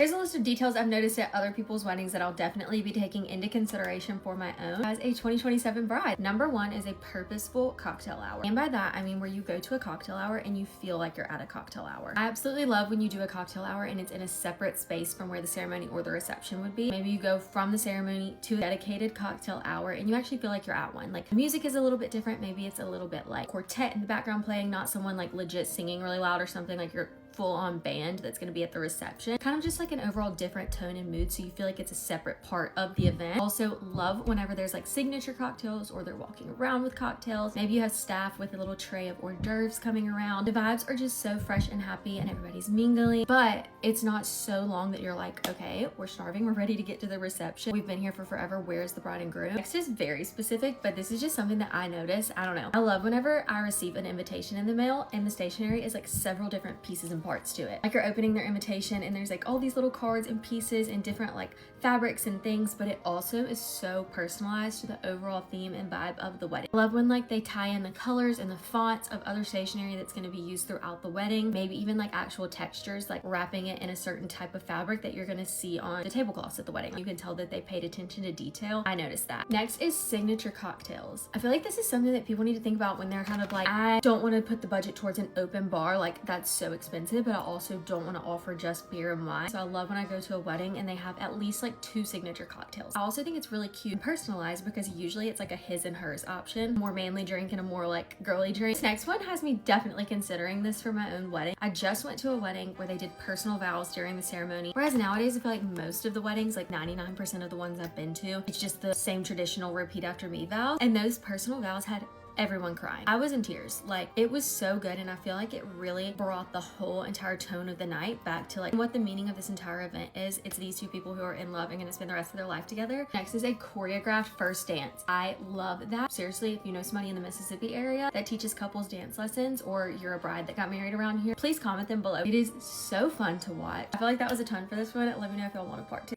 Here's a list of details I've noticed at other people's weddings that I'll definitely be taking into consideration for my own as a 2027 bride. Number one is a purposeful cocktail hour. And by that, I mean where you go to a cocktail hour and you feel like you're at a cocktail hour. I absolutely love when you do a cocktail hour and it's in a separate space from where the ceremony or the reception would be. Maybe you go from the ceremony to a dedicated cocktail hour and you actually feel like you're at one. Like the music is a little bit different. Maybe it's a little bit like quartet in the background playing, not someone like legit singing really loud or something like you're full-on band that's going to be at the reception. Kind of just like an overall different tone and mood, so you feel like it's a separate part of the event. Also love whenever there's like signature cocktails or they're walking around with cocktails. Maybe you have staff with a little tray of hors d'oeuvres coming around. The vibes are just so fresh and happy and everybody's mingling, but it's not so long that you're like, okay, we're starving, we're ready to get to the reception. We've been here for forever, where's the bride and groom? Next is very specific, but this is just something that I notice. I don't know. I love whenever I receive an invitation in the mail and the stationery is like several different pieces and parts to it. Like you're opening their invitation and there's like all these little cards and pieces and different like fabrics and things, but it also is so personalized to the overall theme and vibe of the wedding. I love when like they tie in the colors and the fonts of other stationery that's going to be used throughout the wedding. Maybe even like actual textures, like wrapping it in a certain type of fabric that you're going to see on the tablecloths at the wedding. You can tell that they paid attention to detail. I noticed that. Next is signature cocktails. I feel like this is something that people need to think about when they're kind of like, I don't want to put the budget towards an open bar, like that's so expensive, but I also don't want to offer just beer and wine. So I love when I go to a wedding and they have at least like 2 signature cocktails. I also think it's really cute and personalized because usually it's like a his and hers option, more manly drink and a more like girly drink. This next one has me definitely considering this for my own wedding. I just went to a wedding where they did personal vows during the ceremony, whereas nowadays I feel like most of the weddings, like 99% of the ones I've been to, it's just the same traditional repeat after me vows, and those personal vows had everyone crying. I was in tears. Like it was so good, and I feel like it really brought the whole entire tone of the night back to like what the meaning of this entire event is. It's these two people who are in love and gonna spend the rest of their life together. Next is a choreographed first dance. I love that. Seriously, if you know somebody in the Mississippi area that teaches couples dance lessons, or you're a bride that got married around here, please comment them below. It is so fun to watch. I feel like that was a ton for this one. Let me know if y'all want a part 2.